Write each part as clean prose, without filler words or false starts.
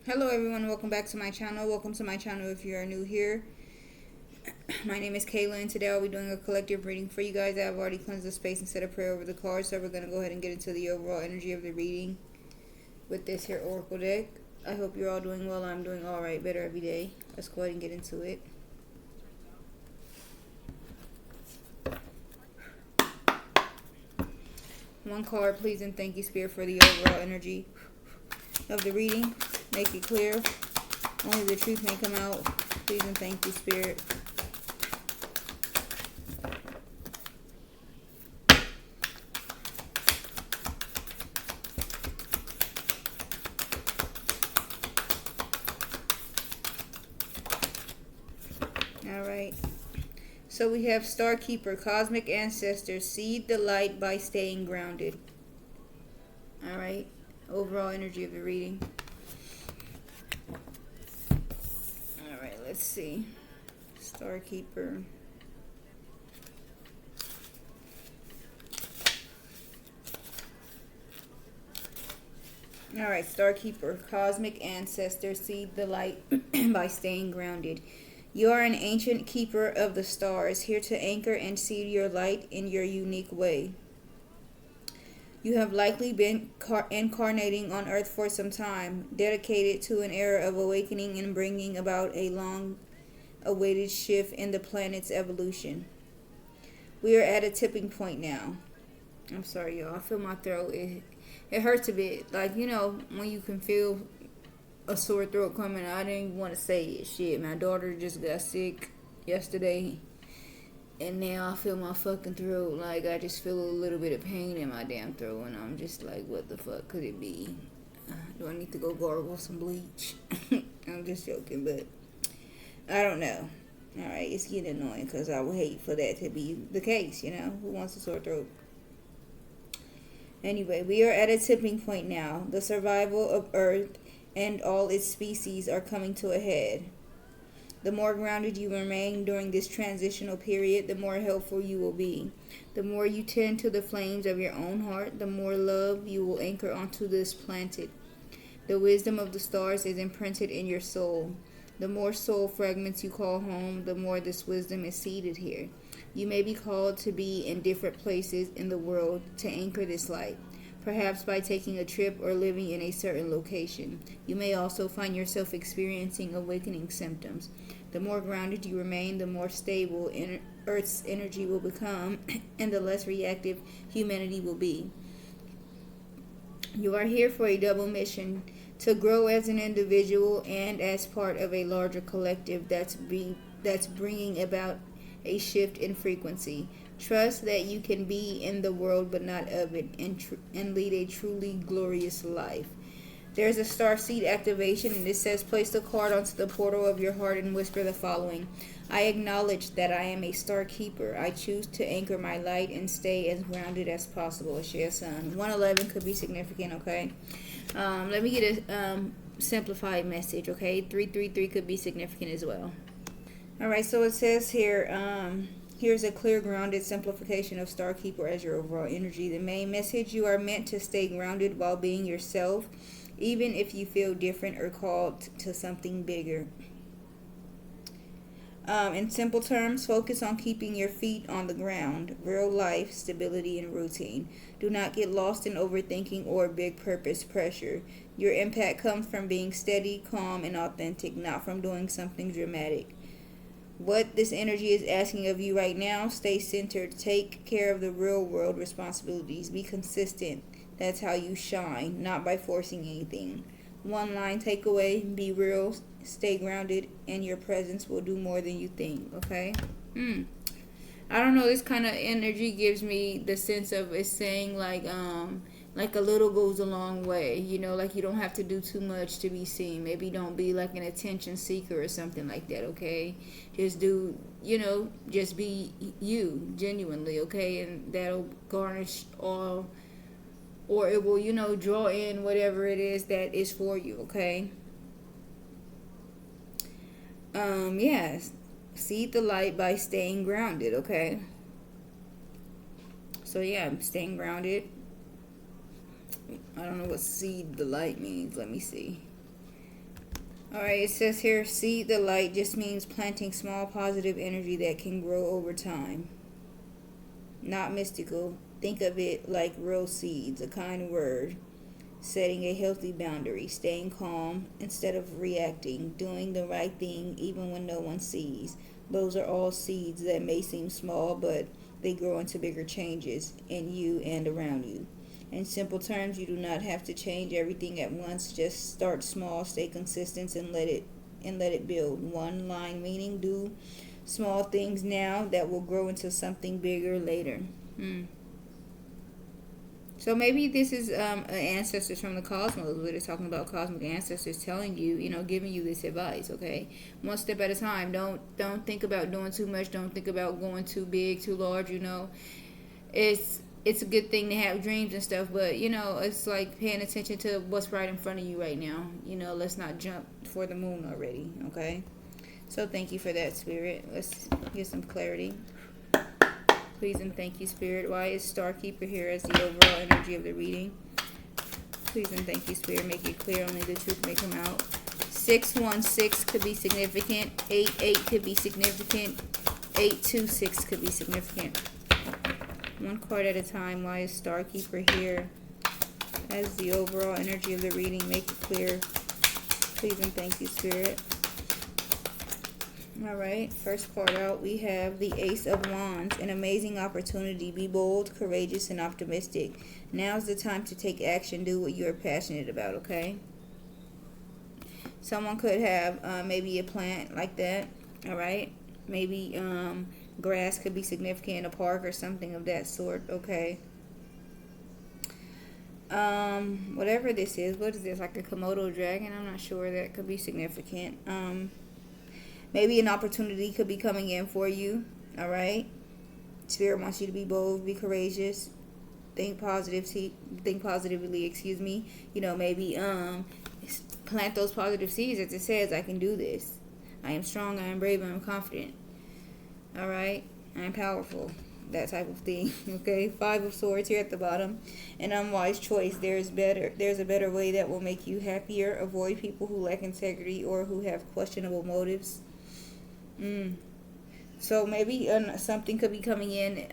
Hello everyone, welcome back to my channel. Welcome to my channel if you are new here. My name is Kayla and today I'll be doing a collective reading for you guys. I've already cleansed the space and said a prayer over the cards, so we're going to go ahead and get into the overall energy of the reading with this here oracle deck. I hope you're all doing well. I'm doing alright, better every day. Let's go ahead and get into it. One card, please, and thank you, Spirit, for the overall energy of the reading. Make it clear. Only the truth may come out. Please and thank you, Spirit. Alright. So we have Star Keeper, Cosmic Ancestor, seed the light by staying grounded. Alright. Overall energy of the reading. Alright, let's see. Star Keeper. Alright, Star Keeper, Cosmic Ancestor, seed the light by staying grounded. You are an ancient keeper of the stars, here to anchor and seed your light in your unique way. You have likely been incarnating on Earth for some time, dedicated to an era of awakening and bringing about a long-awaited shift in the planet's evolution. We are at a tipping point now. I'm sorry, y'all. I feel my throat. It hurts a bit. Like, you know, when you can feel a sore throat coming. I didn't want to say it. Shit, my daughter just got sick yesterday. And now I feel my fucking throat. Like, I just feel a little bit of pain in my damn throat. And I'm just like, what the fuck could it be? Do I need to go gargle some bleach? I'm just joking, but I don't know. Alright, it's getting annoying because I would hate for that to be the case, you know? Who wants a sore throat? Anyway, we are at a tipping point now. The survival of Earth and all its species are coming to a head. The more grounded you remain during this transitional period, the more helpful you will be. The more you tend to the flames of your own heart, the more love you will anchor onto this planet. The wisdom of the stars is imprinted in your soul. The more soul fragments you call home, the more this wisdom is seated here. You may be called to be in different places in the world to anchor this light. Perhaps by taking a trip or living in a certain location. You may also find yourself experiencing awakening symptoms. The more grounded you remain, the more stable Earth's energy will become, and the less reactive humanity will be. You are here for a double mission, to grow as an individual and as part of a larger collective that's bringing about a shift in frequency. Trust that you can be in the world but not of it, and lead a truly glorious life. There's a starseed activation, and it says, place the card onto the portal of your heart and whisper the following. I acknowledge that I am a star keeper. I choose to anchor my light and stay as grounded as possible. Ashia Sun. 111 could be significant, okay? Let me get a simplified message, okay? 333 could be significant as well. Alright, so it says here, here's a clear, grounded simplification of Star Keeper as your overall energy. The main message: you are meant to stay grounded while being yourself, even if you feel different or called to something bigger. In simple terms, focus on keeping your feet on the ground, real life, stability, and routine. Do not get lost in overthinking or big purpose pressure. Your impact comes from being steady, calm, and authentic, not from doing something dramatic. What this energy is asking of you right now: stay centered, take care of the real world responsibilities, be consistent. That's how you shine, not by forcing anything. One line takeaway: be real, stay grounded, and your presence will do more than you think, okay? I don't know, this kind of energy gives me the sense of it's saying like a little goes a long way, you know, like you don't have to do too much to be seen. Maybe don't be like an attention seeker or something like that, okay? Just do, you know, just be you genuinely, okay? And that'll garnish all, or it will, you know, draw in whatever it is that is for you, okay? Yes. Seed the light by staying grounded, okay? So yeah, I'm staying grounded. I don't know what seed the light means. Let me see. All right, it says here, seed the light just means planting small positive energy that can grow over time. Not mystical. Think of it like real seeds, a kind word. Setting a healthy boundary, staying calm instead of reacting, doing the right thing even when no one sees. Those are all seeds that may seem small, but they grow into bigger changes in you and around you. In simple terms, you do not have to change everything at once. Just start small, stay consistent, and let it build. One line meaning: do small things now that will grow into something bigger later. So maybe this is ancestors from the cosmos. We're talking about cosmic ancestors telling you, giving you this advice. Okay, one step at a time. Don't think about doing too much. Don't think about going too big, too large. It's a good thing to have dreams and stuff, but it's like paying attention to what's right in front of you right now. Let's not jump for the moon already. Okay, so thank you for that, Spirit. Let's get some clarity. Please and thank you, Spirit. Why is Starkeeper here as the overall energy of the reading? Please and thank you, Spirit. Make it clear. Only the truth may come out. 616 could be significant. 88 could be significant. 826 could be significant. One card at a time. Why is Starkeeper here as the overall energy of the reading? Make it clear. Please and thank you, Spirit. Alright, first card out, we have the Ace of Wands, an amazing opportunity. Be bold, courageous, and optimistic. Now's the time to take action. Do what you're passionate about, okay? Someone could have maybe a plant like that, alright? Maybe grass could be significant in a park or something of that sort, okay? Whatever this is, what is this, like a Komodo dragon? I'm not sure. That could be significant. Maybe an opportunity could be coming in for you. All right. Spirit wants you to be bold, be courageous, think positively. Maybe plant those positive seeds. As it says, I can do this. I am strong. I am brave. I am confident. All right. I am powerful. That type of thing. Okay. 5 of Swords here at the bottom. An unwise choice. There's a better way that will make you happier. Avoid people who lack integrity or who have questionable motives. So maybe something could be coming in,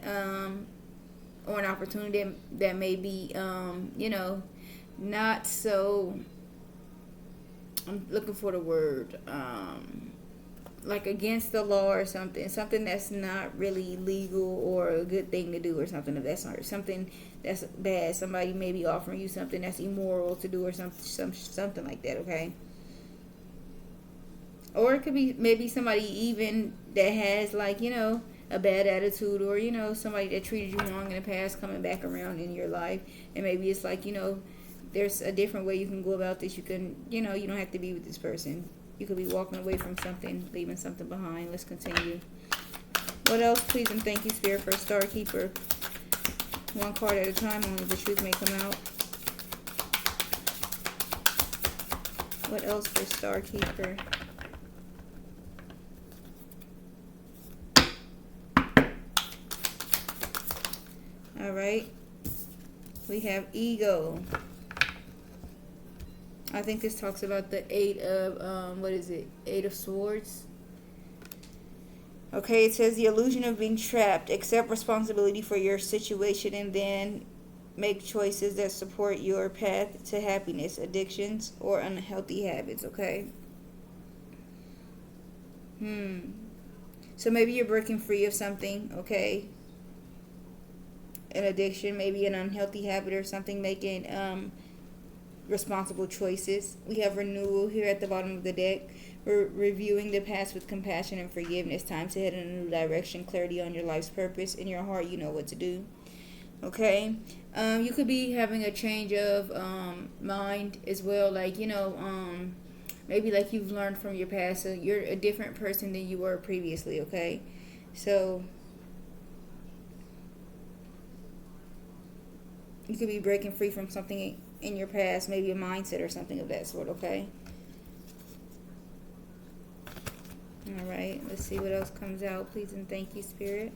or an opportunity that may be, not so. I'm looking for the word, like against the law or something that's not really legal or a good thing to do or something of that sort. Something that's bad. Somebody may be offering you something that's immoral to do or something like that. Okay. Or it could be maybe somebody even that has a bad attitude, or somebody that treated you wrong in the past coming back around in your life, and maybe it's like there's a different way you can go about this. You can you don't have to be with this person. You could be walking away from something, leaving something behind. Let's continue. What else? Please and thank you, Spirit, for Starkeeper. One card at a time. Only the truth may come out. What else for Starkeeper? All right, we have ego. I think this talks about the 8 of, 8 of Swords. Okay, it says the illusion of being trapped. Accept responsibility for your situation and then make choices that support your path to happiness, addictions, or unhealthy habits, okay? So maybe you're breaking free of something, okay? An addiction, maybe an unhealthy habit or something, making responsible choices. We have renewal here at the bottom of the deck. We're reviewing the past with compassion and forgiveness. Time to head in a new direction. Clarity on your life's purpose. In your heart, you know what to do. Okay. You could be having a change of mind as well. Maybe like you've learned from your past. So you're a different person than you were previously. Okay. So you could be breaking free from something in your past, maybe a mindset or something of that sort, okay? All right, let's see what else comes out. Please and thank you, Spirit.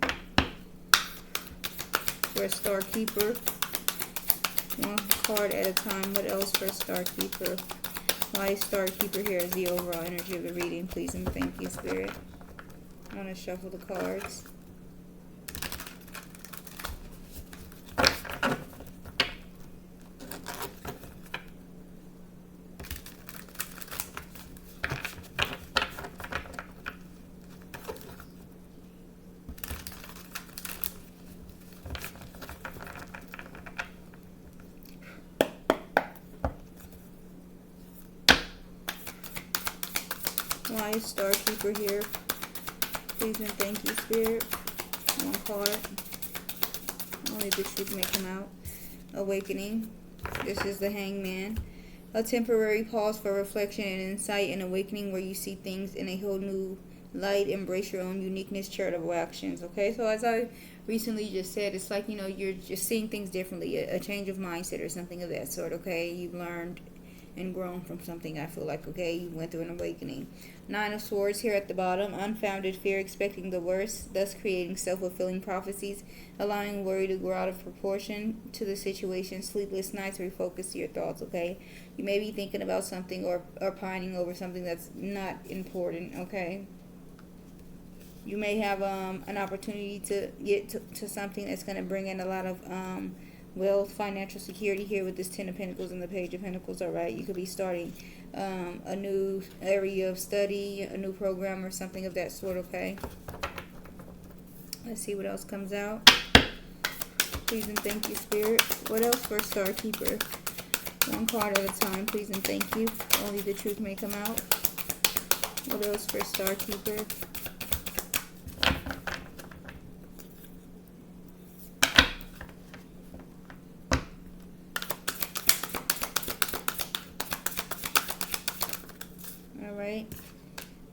For a Starkeeper. One card at a time. What else for a Starkeeper? Why is Star Keeper here as the overall energy of the reading? Please and thank you, Spirit. I'm going to shuffle the cards. Why is Star Keeper here? Please and thank you, Spirit. One card. Only the truth may come out. Awakening. This is the Hangman. A temporary pause for reflection and insight and awakening where you see things in a whole new light. Embrace your own uniqueness, charitable actions. Okay, so as I recently just said, it's like, you're just seeing things differently. A change of mindset or something of that sort. Okay, you've learned and grown from something. I feel like, okay, you went through an awakening. Nine of Swords here at the bottom. Unfounded fear, expecting the worst, thus creating self-fulfilling prophecies, allowing worry to grow out of proportion to the situation. Sleepless nights, refocus your thoughts. Okay, you may be thinking about something or pining over something that's not important. Okay, you may have an opportunity to get to something that's going to bring in a lot of wealth, financial security here with this Ten of Pentacles and the Page of Pentacles. All right, you could be starting a new area of study, a new program or something of that sort. Okay, let's see what else comes out. Please and thank you, Spirit. What else for Star Keeper? One card at a time, please and thank you. Only the truth may come out. What else for Star Keeper?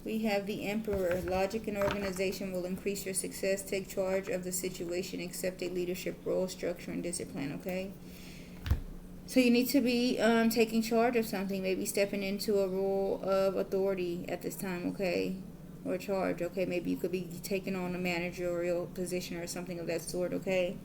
We have the Emperor. Logic and organization will increase your success. Take charge of the situation. Accept a leadership role, structure, and discipline. Okay? So you need to be taking charge of something. Maybe stepping into a role of authority at this time. Okay? Or charge. Okay? Maybe you could be taking on a managerial position or something of that sort. Okay?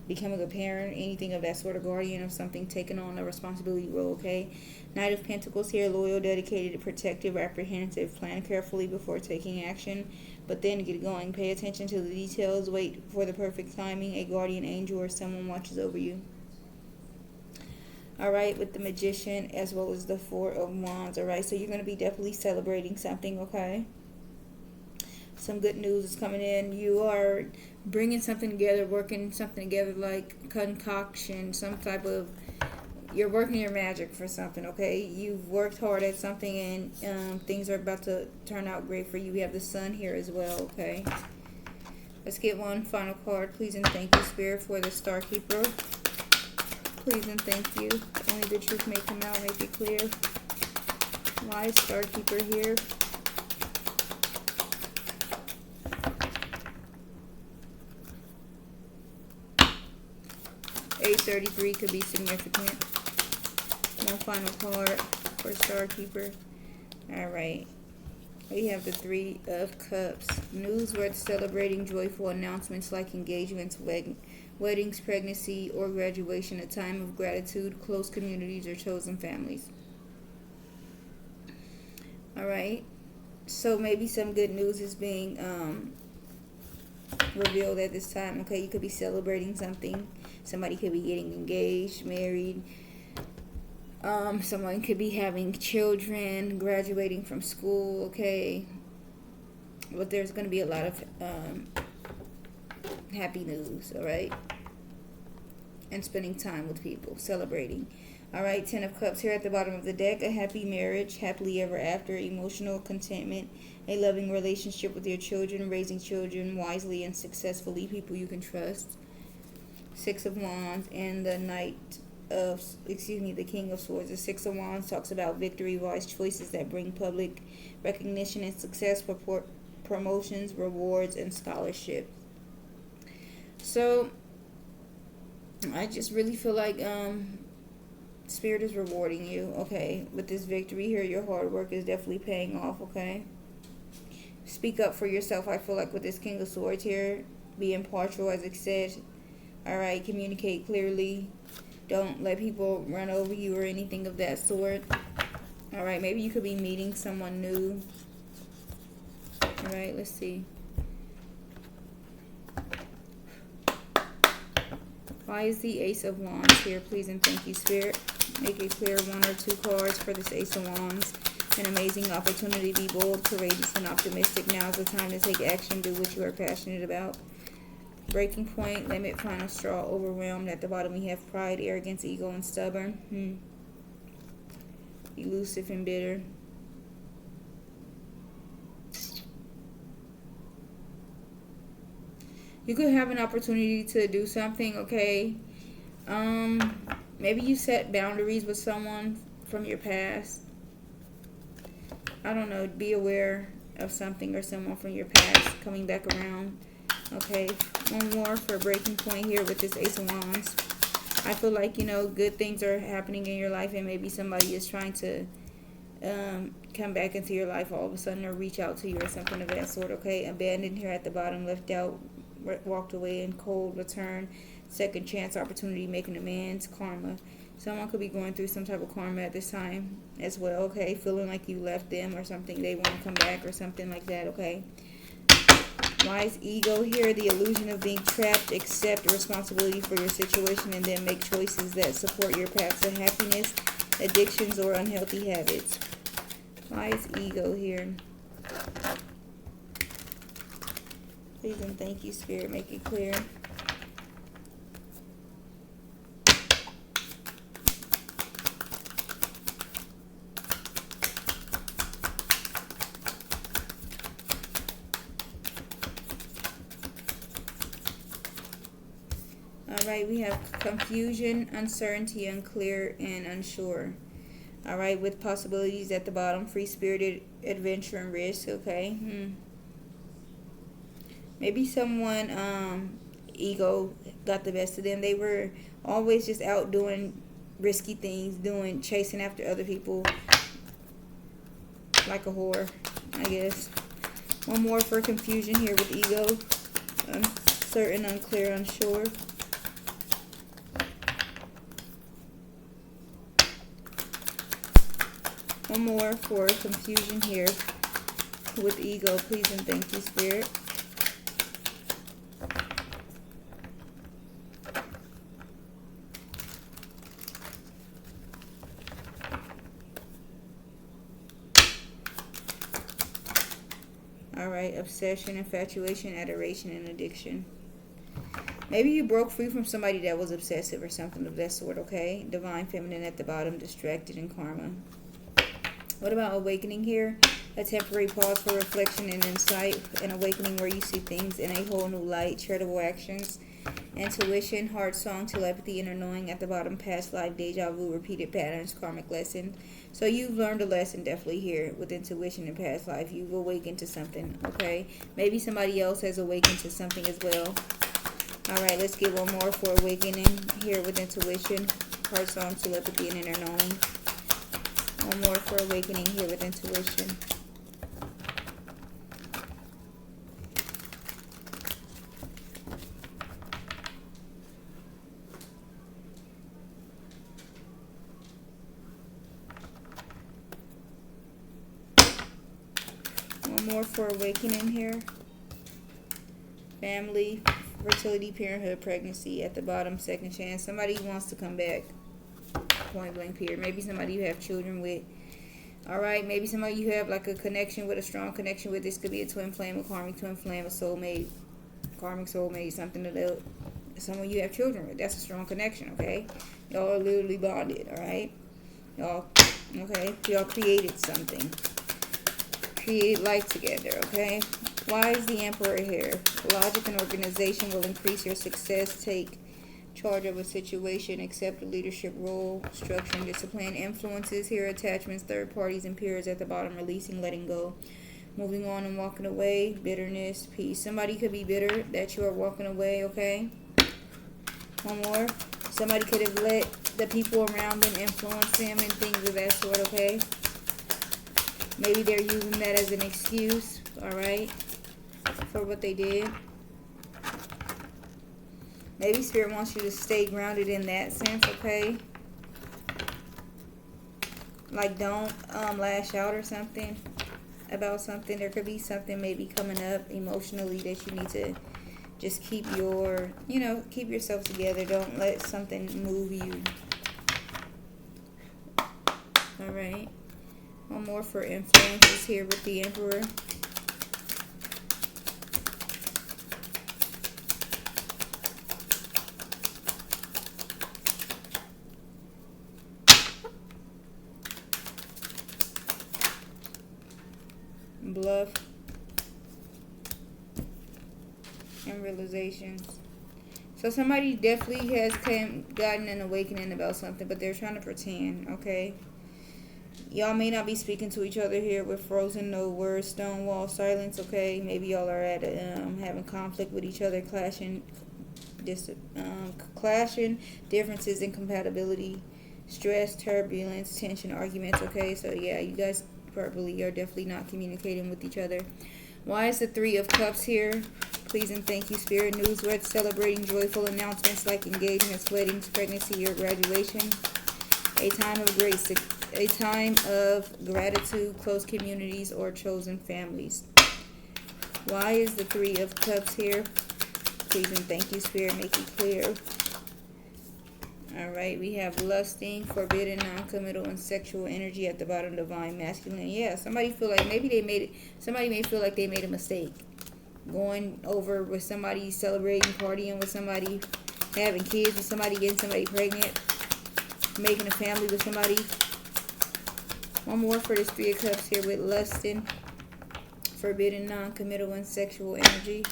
Becoming a parent, anything of that sort, of guardian of something, taking on a responsibility role. Okay? Knight of Pentacles here, loyal, dedicated, protective, apprehensive. Plan carefully before taking action, but then get going. Pay attention to the details. Wait for the perfect timing. A guardian angel or someone watches over you. Alright, with the Magician as well as the Four of Wands. Alright, so you're going to be definitely celebrating something, okay? Some good news is coming in. You are bringing something together, working something together like concoction, some type of... You're working your magic for something, okay? You've worked hard at something and things are about to turn out great for you. We have the Sun here as well, okay? Let's get one final card. Please and thank you, Spirit, for the Star Keeper. Please and thank you. Only the truth may come out, make it clear. Why is Star Keeper here? $833 could be significant. One final card for Star Keeper. Alright. We have the Three of Cups. News worth celebrating, joyful announcements like engagements, weddings, pregnancy, or graduation. A time of gratitude, close communities, or chosen families. Alright. So maybe some good news is being revealed at this time. Okay, you could be celebrating something. Somebody could be getting engaged, married. Someone could be having children, graduating from school, okay? But there's going to be a lot of happy news, all right? And spending time with people, celebrating. All right, Ten of Cups here at the bottom of the deck. A happy marriage, happily ever after, emotional contentment, a loving relationship with your children, raising children wisely and successfully, people you can trust. Six of Wands and the the King of Swords. The Six of Wands talks about victory, wise choices that bring public recognition and success, promotions, rewards, and scholarship. So I just really feel like Spirit is rewarding you, okay? With this victory here, your hard work is definitely paying off, okay? Speak up for yourself. I feel like with this King of Swords here, be impartial, as it said. Alright, communicate clearly. Don't let people run over you or anything of that sort. All right, maybe you could be meeting someone new. All right, let's see. Why is the Ace of Wands here? Please and thank you, Spirit. Make it clear 1 or 2 cards for this Ace of Wands. An amazing opportunity. Be bold, courageous, and optimistic. Now is the time to take action. Do what you are passionate about. Breaking point, limit, final straw, overwhelmed. At the bottom we have pride, arrogance, ego, and stubborn. Elusive and bitter. You could have an opportunity to do something, okay? Maybe you set boundaries with someone from your past. I don't know. Be aware of something or someone from your past coming back around. Okay, one more for a breaking point here with this Ace of Wands. I feel like, you know, good things are happening in your life, and maybe somebody is trying to come back into your life all of a sudden, or reach out to you or something of that sort. Okay, abandoned here at the bottom, left out, walked away, and cold, return, second chance, opportunity, making amends, karma. Someone could be going through some type of karma at this time as well, okay? Feeling like you left them or something. They want to come back or something like that, okay? Wise ego here, the illusion of being trapped. Accept responsibility for your situation and then make choices that support your path to happiness, addictions, or unhealthy habits. Wise ego here. Please and thank you, Spirit. Make it clear. Alright, we have confusion, uncertainty, unclear, and unsure. Alright, with possibilities at the bottom, free-spirited, adventure, and risk, okay? Maybe someone, ego got the best of them. They were always just out doing risky things, chasing after other people like a whore, I guess. One more for confusion here with ego, uncertain, unclear, unsure. One more for confusion here with ego. Please and thank you, Spirit. Alright, obsession, infatuation, adoration, and addiction. Maybe you broke free from somebody that was obsessive or something of that sort, okay? Divine feminine at the bottom, distracted, and karma. What about awakening here? A temporary pause for reflection and insight. An awakening where you see things in a whole new light. Charitable actions. Intuition, heart song, telepathy, inner knowing at the bottom. Past life, deja vu, repeated patterns, karmic lesson. So you've learned a lesson definitely here with intuition and past life. You've awakened to something, okay? Maybe somebody else has awakened to something as well. Alright, let's get one more for awakening here with intuition, heart song, telepathy, and inner knowing. One more for awakening here with intuition. One more for awakening here. Family, fertility, parenthood, pregnancy at the bottom, second chance. Somebody wants to come back. Point blank period. Maybe somebody you have children with. Alright, maybe somebody you have like a connection with, a strong connection with. This could be a twin flame, a karmic twin flame, a soulmate, karmic soulmate, something that someone you have children with. That's a strong connection, okay? Y'all are literally bonded, alright? Y'all, okay? Y'all created something. Created life together, okay? Why is the Emperor here? Logic and organization will increase your success. Take charge of a situation, accept a leadership role, structure and discipline. Influences here, attachments, third parties, and peers at the bottom, releasing, letting go, moving on and walking away. Bitterness, peace. Somebody could be bitter that you are walking away, okay? One more. Somebody could have let the people around them influence them and things of that sort, okay? Maybe they're using that as an excuse, alright, for what they did. Maybe Spirit wants you to stay grounded in that sense, okay? Like, don't lash out or something about something. There could be something maybe coming up emotionally that you need to just keep keep yourself together. Don't let something move you. All right. One more for influences here with the Emperor. Bluff and realizations. So somebody definitely has gotten an awakening about something, but they're trying to pretend, okay? Y'all may not be speaking to each other here with frozen, no words, stone wall silence, okay? Maybe y'all are at having conflict with each other, clashing differences in compatibility, stress, turbulence, tension, arguments, okay? So yeah, you guys probably are definitely not communicating with each other. Why is the Three of Cups here? Please and thank you, Spirit. Newsworth celebrating joyful announcements like engagements, weddings, pregnancy, or graduation. A time of gratitude, close communities, or chosen families. Why is the Three of Cups here? Please and thank you, Spirit. Make it clear. Alright, we have lusting, forbidden, non-committal, and sexual energy at the bottom, divine masculine. Yeah, somebody may feel like they made a mistake. Going over with somebody, celebrating, partying with somebody, having kids with somebody, getting somebody pregnant, making a family with somebody. One more for this Three of Cups here with lusting, forbidden, non-committal, and sexual energy.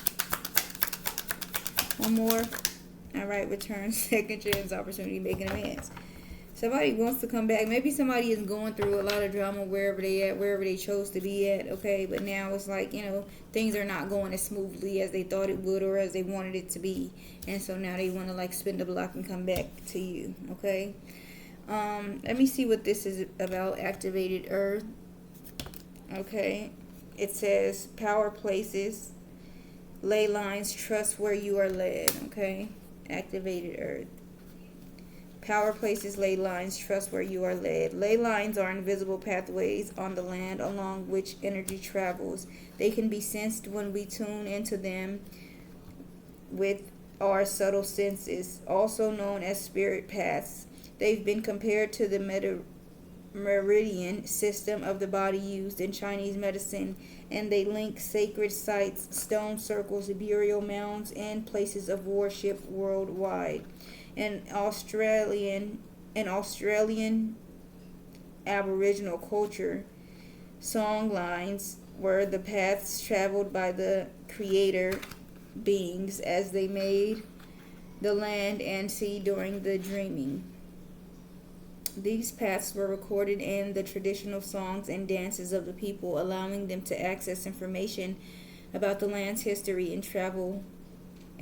One more. Alright, return, second chance, opportunity, making amends. Somebody wants to come back. Maybe somebody is going through a lot of drama wherever they chose to be at, okay? But now it's like, things are not going as smoothly as they thought it would or as they wanted it to be. And so now they want to like spin the block and come back to you, okay? Let me see what this is about. Activated Earth. Okay. It says power places, ley lines, trust where you are led, okay? Activated Earth. Power places, ley lines, trust where you are led. Ley lines are invisible pathways on the land along which energy travels. They can be sensed when we tune into them with our subtle senses, also known as spirit paths. They've been compared to the meridian system of the body used in Chinese medicine, and they link sacred sites, stone circles, burial mounds, and places of worship worldwide. In Australian Aboriginal culture, song lines were the paths traveled by the creator beings as they made the land and sea during the dreaming. These paths were recorded in the traditional songs and dances of the people, allowing them to access information about the land's history and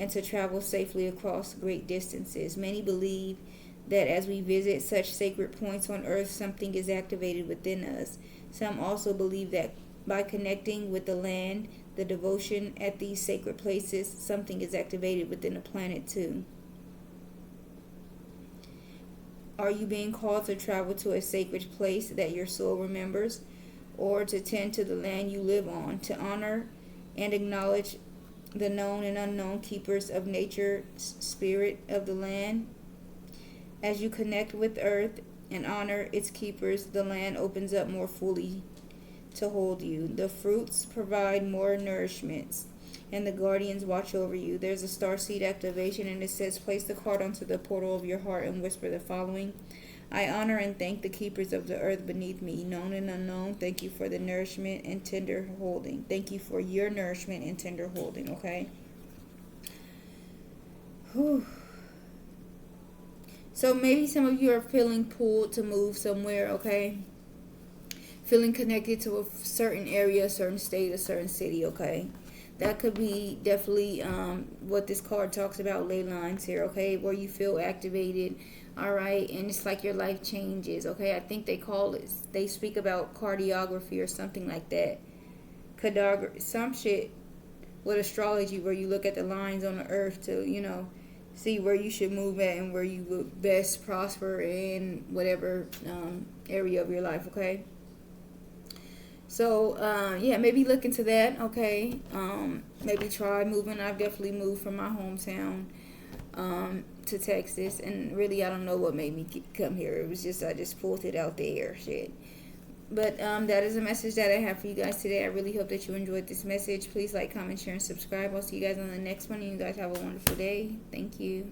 to travel safely across great distances. Many believe that as we visit such sacred points on earth, something is activated within us. Some also believe that by connecting with the land, the devotion at these sacred places, something is activated within the planet too. Are you being called to travel to a sacred place that your soul remembers, or to tend to the land you live on, to honor and acknowledge the known and unknown keepers of nature's spirit of the land? As you connect with earth and honor its keepers, the land opens up more fully to hold you. The fruits provide more nourishments, and the guardians watch over you. There's a starseed activation, and it says, place the card onto the portal of your heart and whisper the following: I honor and thank the keepers of the earth beneath me, known and unknown. Thank you for the nourishment and tender holding. Thank you for your nourishment and tender holding, okay? Whew. So maybe some of you are feeling pulled to move somewhere, okay? Feeling connected to a certain area, a certain state, a certain city, okay? That could be definitely what this card talks about, ley lines here, okay? Where you feel activated, all right? And it's like your life changes, okay? I think they speak about cardiography or something like that. Some shit with astrology where you look at the lines on the earth to, see where you should move at and where you would best prosper in whatever area of your life, okay? So, yeah, maybe look into that, okay? Maybe try moving. I've definitely moved from my hometown to Texas, and really, I don't know what made me come here. It was just, I just pulled it out there, shit. But that is a message that I have for you guys today. I really hope that you enjoyed this message. Please like, comment, share, and subscribe. I'll see you guys on the next one, and you guys have a wonderful day. Thank you.